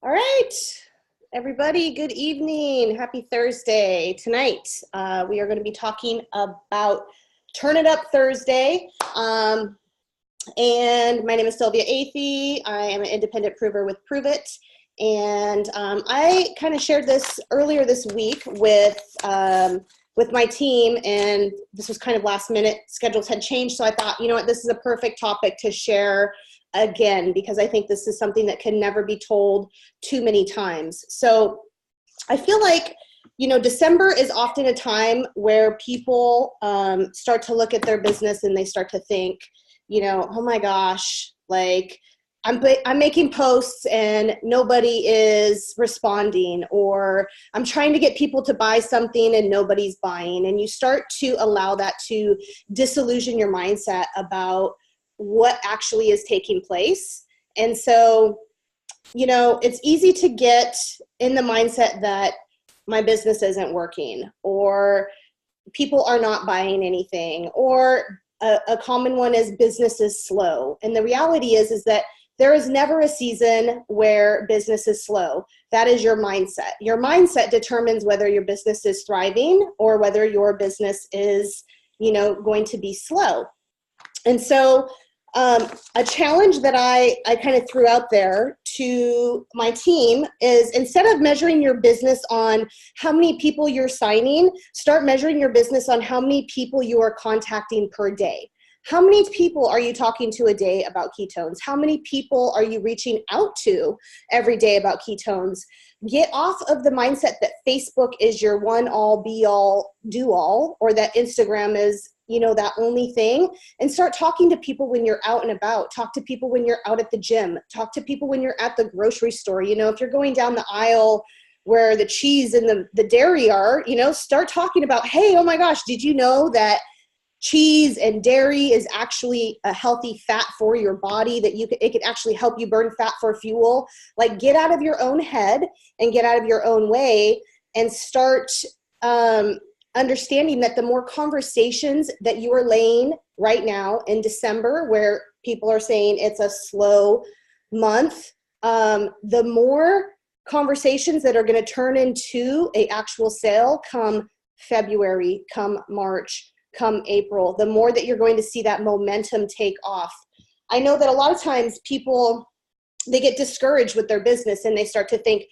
All right, everybody, good evening. Happy Thursday. Tonight, we are going to be talking about Turn It Up Thursday. And my name is Sylvia Athey. I am an independent prover with Pruvit. And I kind of shared this earlier this week with my team, and this was kind of last minute. Schedules had changed, so I thought, you know what, this is a perfect topic to share again, because I think this is something that can never be told too many times. So I feel like, December is often a time where people start to look at their business and they start to think, oh my gosh, like I'm making posts and nobody is responding, or I'm trying to get people to buy something and nobody's buying. And you start to allow that to disillusion your mindset about what actually is taking place. And so, it's easy to get in the mindset that my business isn't working, or people are not buying anything, or a common one is business is slow. And the reality is that there is never a season where business is slow. That is your mindset. Your mindset determines whether your business is thriving or whether your business is, going to be slow. And so a challenge that I kind of threw out there to my team is, instead of measuring your business on how many people you're signing, start measuring your business on how many people you are contacting per day. How many people are you talking to a day about ketones? How many people are you reaching out to every day about ketones? Get off of the mindset that Facebook is your one all, be all, do all, or that Instagram is, that only thing, and start talking to people when you're out and about. Talk to people when you're out at the gym. Talk to people when you're at the grocery store. If you're going down the aisle where the cheese and the dairy are, start talking about, hey, oh my gosh, did you know that cheese and dairy is actually a healthy fat for your body, that it could actually help you burn fat for fuel? Like, get out of your own head and get out of your own way and start understanding that the more conversations that you are laying right now in December, where people are saying it's a slow month, the more conversations that are going to turn into an actual sale come February, come March, come April, the more that you're going to see that momentum take off. I know that a lot of times people, they get discouraged with their business and they start to think,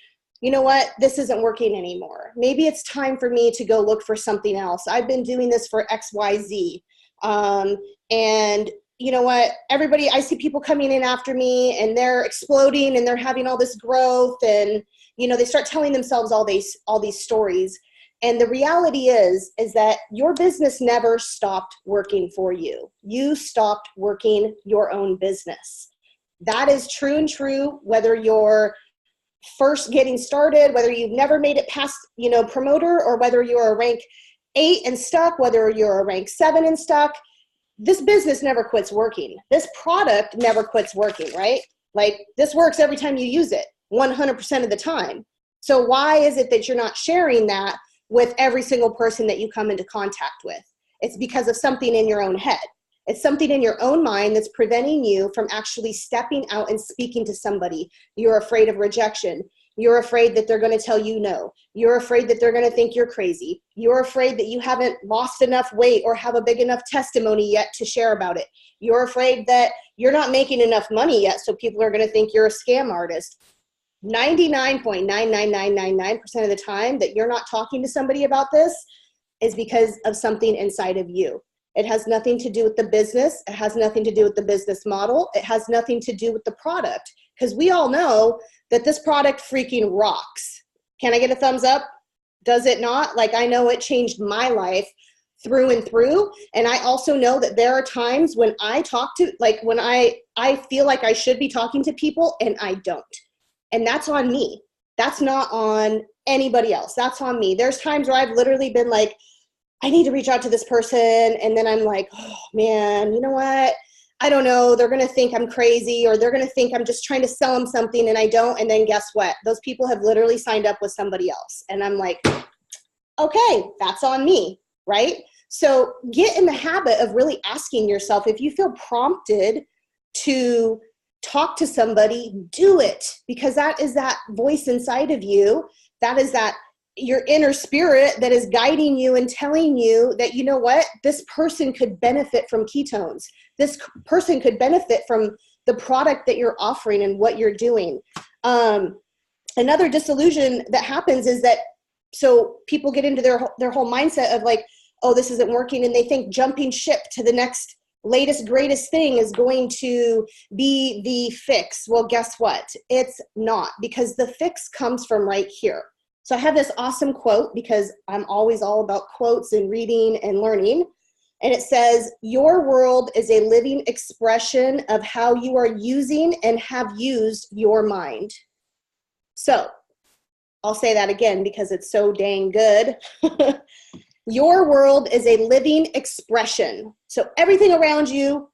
you know what, this isn't working anymore. Maybe it's time for me to go look for something else. I've been doing this for XYZ. And you know what, everybody, I see people coming in after me and they're exploding and they're having all this growth, and, they start telling themselves all these stories. And the reality is that your business never stopped working for you. You stopped working your own business. That is true and true, whether you're first getting started, whether you've never made it past, promoter, or whether you're a rank 8 and stuck, whether you're a rank 7 and stuck. This business never quits working. This product never quits working, right? Like, this works every time you use it, 100% of the time. So why is it that you're not sharing that with every single person that you come into contact with? It's because of something in your own head. It's something in your own mind that's preventing you from actually stepping out and speaking to somebody. You're afraid of rejection. You're afraid that they're going to tell you no. You're afraid that they're going to think you're crazy. You're afraid that you haven't lost enough weight or have a big enough testimony yet to share about it. You're afraid that you're not making enough money yet, so people are going to think you're a scam artist. 99.99999% of the time that you're not talking to somebody about this is because of something inside of you. It has nothing to do with the business. It has nothing to do with the business model. It has nothing to do with the product, because we all know that this product freaking rocks. Can I get a thumbs up? Does it not? Like, I know it changed my life through and through. And I also know that there are times when I talk to, like, when I feel like I should be talking to people and I don't. And that's on me. That's not on anybody else. That's on me. There's times where I've literally been like, I need to reach out to this person. And then I'm like, oh man, you know what? I don't know. They're going to think I'm crazy, or they're going to think I'm just trying to sell them something and I don't. And then guess what? Those people have literally signed up with somebody else. And I'm like, okay, that's on me, right? So get in the habit of really asking yourself, if you feel prompted to talk to somebody, do it, because that is that voice inside of you. That is that your inner spirit that is guiding you and telling you that, you know what, this person could benefit from ketones. This person could benefit from the product that you're offering and what you're doing. Another disillusion that happens is that, so people get into their whole mindset of like, oh, this isn't working. And they think jumping ship to the next latest, greatest thing is going to be the fix. Well, guess what? It's not, because the fix comes from right here. So I have this awesome quote, because I'm always all about quotes and reading and learning. And it says, your world is a living expression of how you are using and have used your mind. So I'll say that again because it's so dang good. Your world is a living expression. So everything around you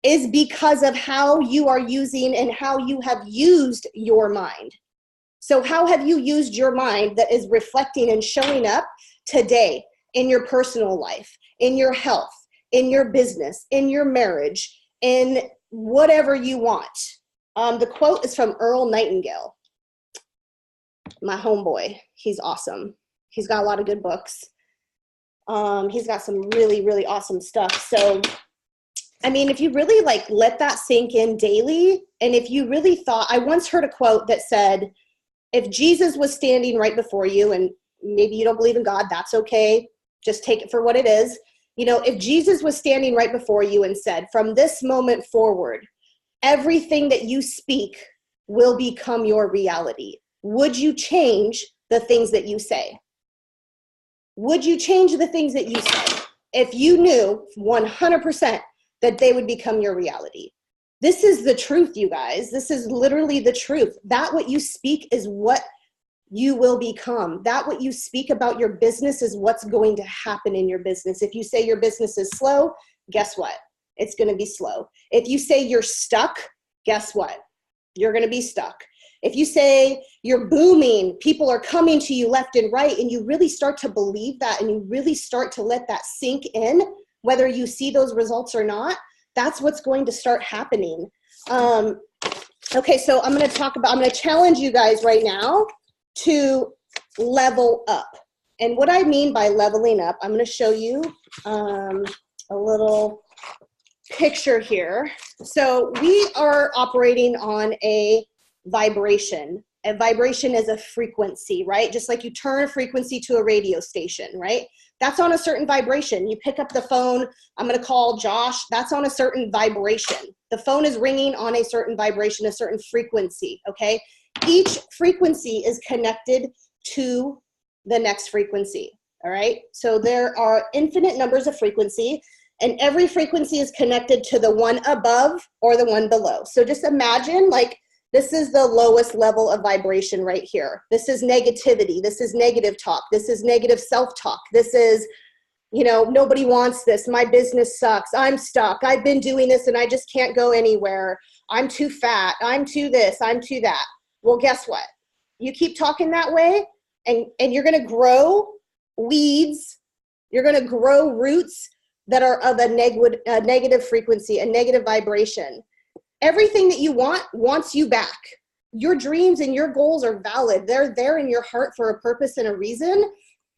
is because of how you are using and how you have used your mind. So how have you used your mind that is reflecting and showing up today in your personal life, in your health, in your business, in your marriage, in whatever you want? The quote is from Earl Nightingale, my homeboy. He's awesome. He's got a lot of good books. He's got some really, really awesome stuff. So, I mean, if you really like let that sink in daily, and if you really thought, I once heard a quote that said, if Jesus was standing right before you, and maybe you don't believe in God, that's okay. Just take it for what it is. You know, if Jesus was standing right before you and said, from this moment forward, everything that you speak will become your reality, would you change the things that you say? Would you change the things that you say if you knew 100% that they would become your reality? This is the truth, you guys. This is literally the truth. That what you speak is what you will become. That what you speak about your business is what's going to happen in your business. If you say your business is slow, guess what? It's going to be slow. If you say you're stuck, guess what? You're going to be stuck. If you say you're booming, people are coming to you left and right, and you really start to believe that, and you really start to let that sink in, whether you see those results or not, that's what's going to start happening. Okay, so I'm going to challenge you guys right now to level up. And what I mean by leveling up, I'm going to show you a little picture here. So we are operating on a vibration. A vibration is a frequency, right? Just like you turn a frequency to a radio station, right? That's on a certain vibration. You pick up the phone, I'm going to call Josh, that's on a certain vibration. The phone is ringing on a certain vibration, a certain frequency, okay? Each frequency is connected to the next frequency, all right? So there are infinite numbers of frequency, and every frequency is connected to the one above or the one below. So just imagine like this is the lowest level of vibration right here. This is negativity. This is negative talk. This is negative self-talk. This is, you know, nobody wants this. My business sucks. I'm stuck. I've been doing this and I just can't go anywhere. I'm too fat. I'm too this. I'm too that. Well, guess what? You keep talking that way and you're going to grow weeds. You're going to grow roots that are of a negative frequency, a negative vibration. Everything that you want wants you back. Your dreams and your goals are valid. They're there in your heart for a purpose and a reason,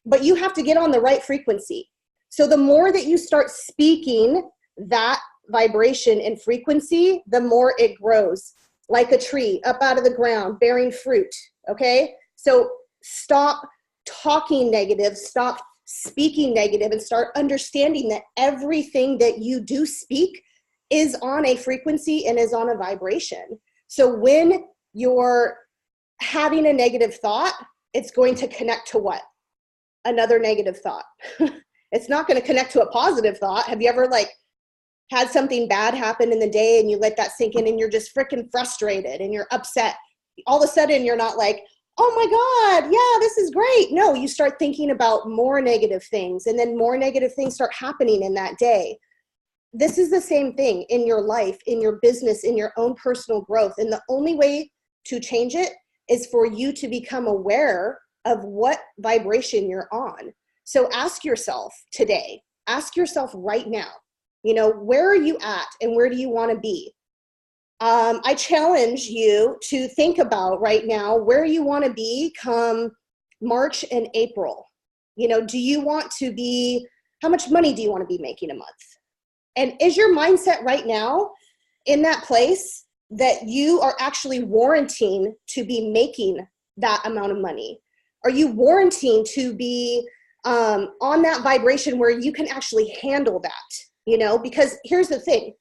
but you have to get on the right frequency. So the more that you start speaking that vibration and frequency, the more it grows like a tree up out of the ground, bearing fruit, okay? So stop talking negative, stop speaking negative, and start understanding that everything that you do speak is on a frequency and is on a vibration. So when you're having a negative thought, it's going to connect to what? Another negative thought. It's not going to connect to a positive thought. Have you ever like had something bad happen in the day and you let that sink in and you're just freaking frustrated and you're upset? All of a sudden you're not like, oh my God, yeah, this is great. No, you start thinking about more negative things, and then more negative things start happening in that day. This is the same thing in your life, in your business, in your own personal growth. And the only way to change it is for you to become aware of what vibration you're on. So ask yourself today, ask yourself right now, you know, where are you at and where do you want to be? I challenge you to think about right now where you want to be come March and April. Do you want to be, how much money do you want to be making a month? And is your mindset right now in that place that you are actually warranting to be making that amount of money? Are you warranting to be on that vibration where you can actually handle that? Because here's the thing.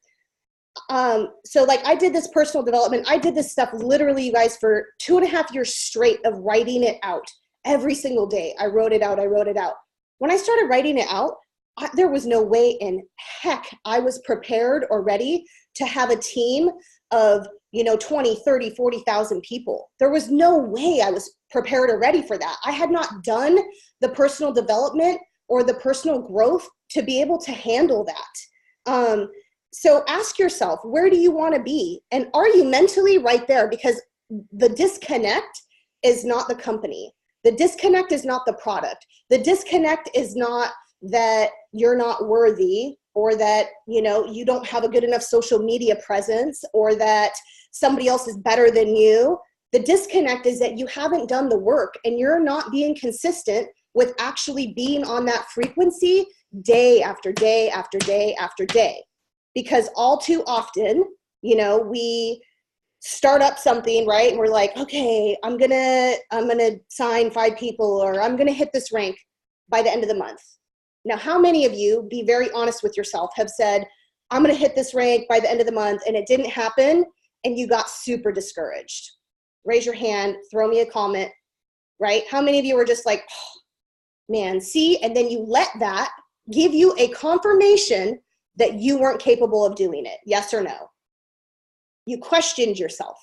So like I did this personal development. I did this stuff literally, you guys, for 2.5 years straight of writing it out every single day. I wrote it out. When I started writing it out, there was no way in heck I was prepared or ready to have a team of 20, 30, 40,000 people. There was no way I was prepared or ready for that. I had not done the personal development or the personal growth to be able to handle that. So ask yourself, where do you want to be? And are you mentally right there? Because the disconnect is not the company. The disconnect is not the product. The disconnect is not that you're not worthy, or that, you don't have a good enough social media presence, or that somebody else is better than you. The disconnect is that you haven't done the work and you're not being consistent with actually being on that frequency day after day after day after day. Because all too often, we start up something, right? And we're like, okay, I'm gonna sign 5 people, or I'm gonna hit this rank by the end of the month. Now, how many of you, be very honest with yourself, have said, I'm gonna hit this rank by the end of the month, and it didn't happen, and you got super discouraged? Raise your hand, throw me a comment, right? How many of you were just like, oh, man, see? And then you let that give you a confirmation that you weren't capable of doing it, yes or no? You questioned yourself.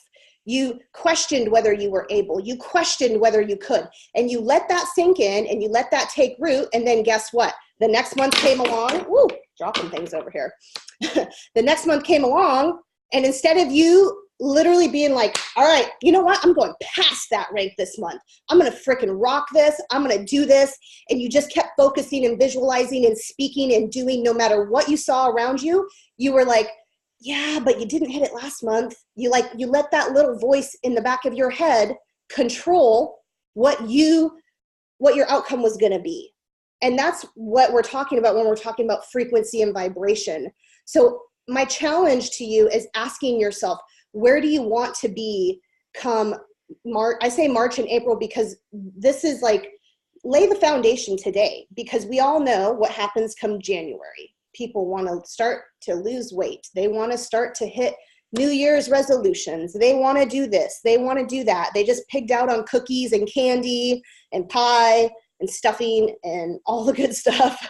You questioned whether you were able. You questioned whether you could. And you let that sink in and you let that take root. And then guess what? The next month came along. Woo, dropping things over here. The next month came along, and instead of you literally being like, all right, you know what? I'm going past that rank this month. I'm going to freaking rock this. I'm going to do this. And you just kept focusing and visualizing and speaking and doing no matter what you saw around you. You were like, yeah, but you didn't hit it last month. You let that little voice in the back of your head control what your outcome was going to be. And that's what we're talking about when we're talking about frequency and vibration. So my challenge to you is asking yourself, where do you want to be come March? I say March and April because this is like, lay the foundation today, because we all know what happens come January. People want to start to lose weight. They want to start to hit New Year's resolutions. They want to do this. They want to do that. They just pigged out on cookies and candy and pie and stuffing and all the good stuff.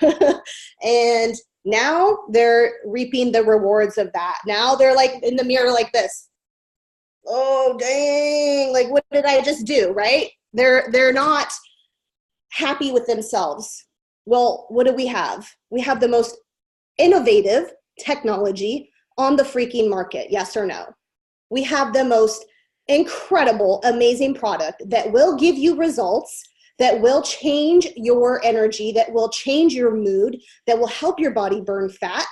And now they're reaping the rewards of that. Now they're like in the mirror like this. Oh, dang, like what did I just do, right? They're not happy with themselves. Well, what do we have? We have the most innovative technology on the freaking market, yes or no? We have the most incredible, amazing product that will give you results, that will change your energy, that will change your mood, that will help your body burn fat.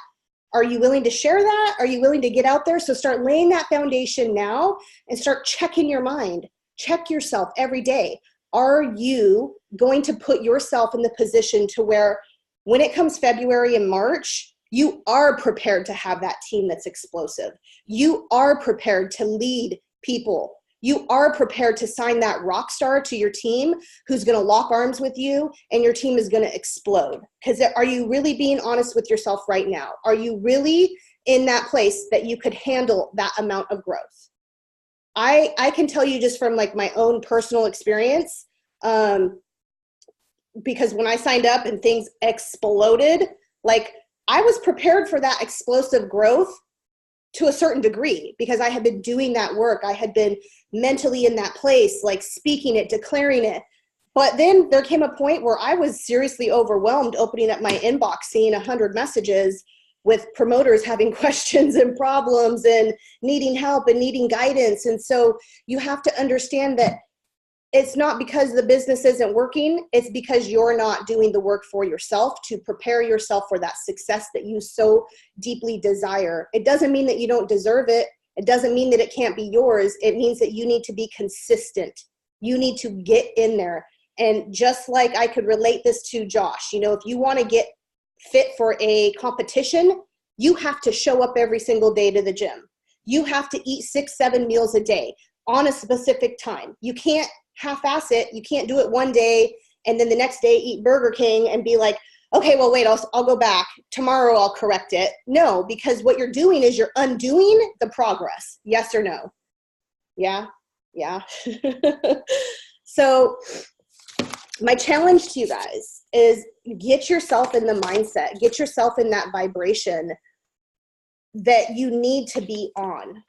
Are you willing to share that? Are you willing to get out there? So start laying that foundation now and start checking your mind. Check yourself every day. Are you going to put yourself in the position to where when it comes February and March, you are prepared to have that team that's explosive. You are prepared to lead people. You are prepared to sign that rock star to your team who's going to lock arms with you, and your team is going to explode. Because are you really being honest with yourself right now? Are you really in that place that you could handle that amount of growth? I can tell you just from like my own personal experience, because when I signed up and things exploded, like I was prepared for that explosive growth to a certain degree because I had been doing that work. I had been mentally in that place, like speaking it, declaring it. But then there came a point where I was seriously overwhelmed opening up my inbox, seeing 100 messages with promoters having questions and problems and needing help and needing guidance. And so you have to understand that it's not because the business isn't working, it's because you're not doing the work for yourself to prepare yourself for that success that you so deeply desire. It doesn't mean that you don't deserve it. It doesn't mean that it can't be yours. It means that you need to be consistent. You need to get in there. And just like I could relate this to Josh, you know, if you want to get fit for a competition, you have to show up every single day to the gym. You have to eat 6-7 meals a day on a specific time. You can't half-ass it. You can't do it one day and then the next day eat Burger King and be like, okay, well, wait, I'll go back. Tomorrow I'll correct it. No, because what you're doing is you're undoing the progress. Yes or no? Yeah? Yeah. So my challenge to you guys is get yourself in the mindset, get yourself in that vibration that you need to be on.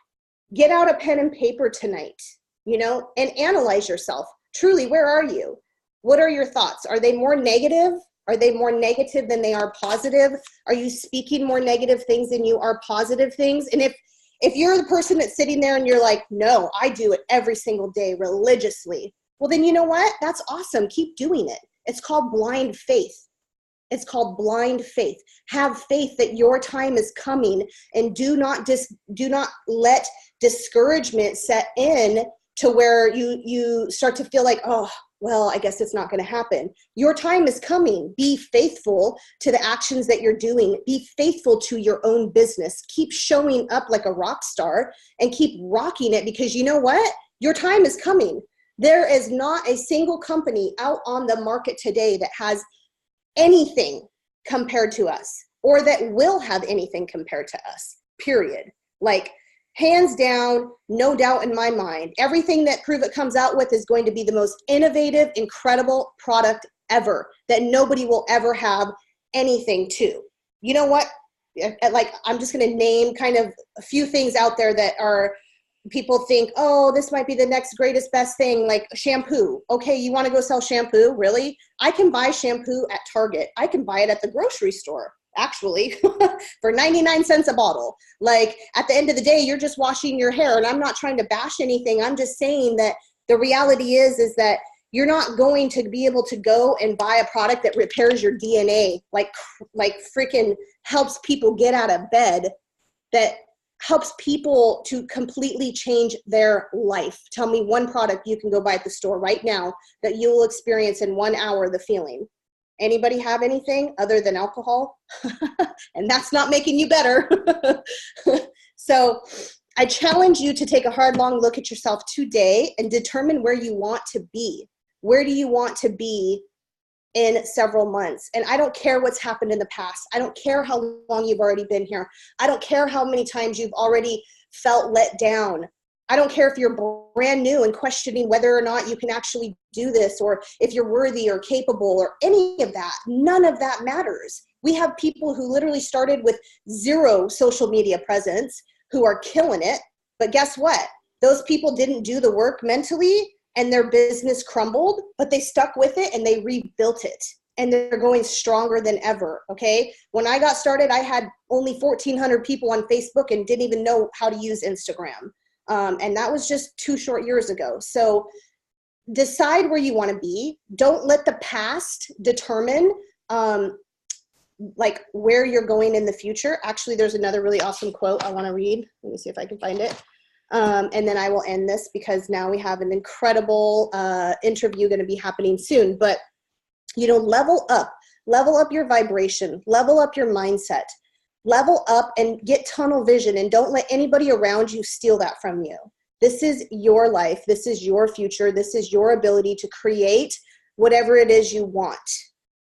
Get out a pen and paper tonight, you know, and analyze yourself. Truly, where are you? What are your thoughts? Are they more negative? Are they more negative than they are positive? Are you speaking more negative things than you are positive things? And if you're the person that's sitting there and you're like, no, I do it every single day religiously, well, then you know what? That's awesome. Keep doing it. It's called blind faith. It's called blind faith. Have faith that your time is coming, and do not let discouragement set in to where you start to feel like, oh, well, I guess it's not going to happen. Your time is coming. Be faithful to the actions that you're doing. Be faithful to your own business. Keep showing up like a rock star and keep rocking it, because you know what? Your time is coming. There is not a single company out on the market today that has anything compared to us, or that will have anything compared to us, period. Like, hands down, no doubt in my mind, everything that Pruvit comes out with is going to be the most innovative, incredible product ever that nobody will ever have anything to. You know what? Like, I'm just going to name kind of a few things out there that are, people think, oh, this might be the next greatest, best thing, like shampoo. Okay, you want to go sell shampoo? Really? I can buy shampoo at Target. I can buy it at the grocery store, actually, for 99 cents a bottle. Like, at the end of the day, you're just washing your hair. And I'm not trying to bash anything. I'm just saying that the reality is that you're not going to be able to go and buy a product that repairs your DNA, like freaking helps people get out of bed, that helps people to completely change their life. Tell me one product you can go buy at the store right now that you will experience in 1 hour the feeling. Anybody have anything other than alcohol? And that's not making you better. So I challenge you to take a hard, long look at yourself today and determine where you want to be. Where do you want to be in several months? And I don't care what's happened in the past. I don't care how long you've already been here. I don't care how many times you've already felt let down. I don't care if you're brand new and questioning whether or not you can actually do this, or if you're worthy or capable or any of that. None of that matters. We have people who literally started with 0 social media presence who are killing it. But guess what? Those people didn't do the work mentally, and their business crumbled, but they stuck with it and they rebuilt it. And they're going stronger than ever, okay? When I got started, I had only 1,400 people on Facebook and didn't even know how to use Instagram. And that was just 2 short years ago. So decide where you want to be. Don't let the past determine like where you're going in the future. Actually, there's another really awesome quote I want to read. Let me see if I can find it. And then I will end this, because now we have an incredible interview going to be happening soon. But, you know, level up your vibration, level up your mindset, level up and get tunnel vision, and don't let anybody around you steal that from you. This is your life. This is your future. This is your ability to create whatever it is you want.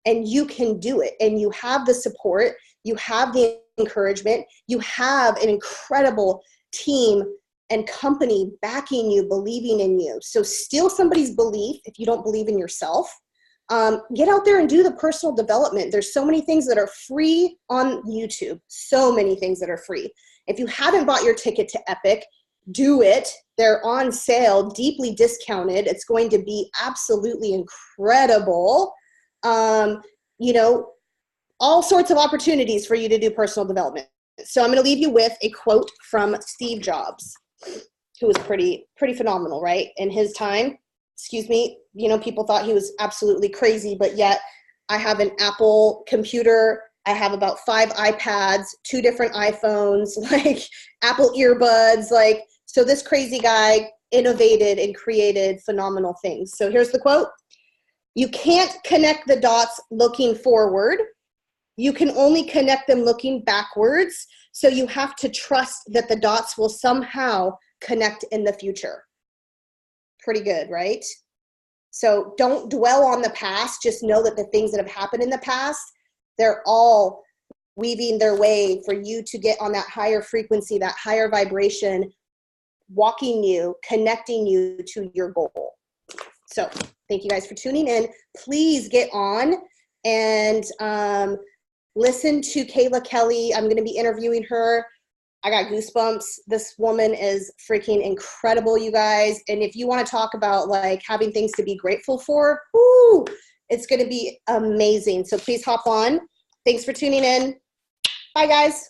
And you can do it. And you have the support. You have the encouragement. You have an incredible team and company backing you, believing in you. So steal somebody's belief if you don't believe in yourself. Get out there and do the personal development. There's so many things that are free on YouTube. So many things that are free. If you haven't bought your ticket to Epic, do it. They're on sale, deeply discounted. It's going to be absolutely incredible. You know, all sorts of opportunities for you to do personal development. So I'm going to leave you with a quote from Steve Jobs, who was pretty phenomenal, right? In his time, excuse me, you know, people thought he was absolutely crazy, but yet I have an Apple computer I have about 5 iPads, 2 different iPhones, like Apple earbuds, like, so this crazy guy innovated and created phenomenal things. So here's the quote. You can't connect the dots looking forward. You can only connect them looking backwards. So you have to trust that the dots will somehow connect in the future. Pretty good, right? So don't dwell on the past. Just know that the things that have happened in the past, they're all weaving their way for you to get on that higher frequency, that higher vibration, walking you, connecting you to your goal. So thank you guys for tuning in. Please get on and listen to Kayla Kelly. I'm going to be interviewing her. I got goosebumps. This woman is freaking incredible, you guys. And if you want to talk about like having things to be grateful for, whoo, it's going to be amazing. So please hop on. Thanks for tuning in. Bye, guys.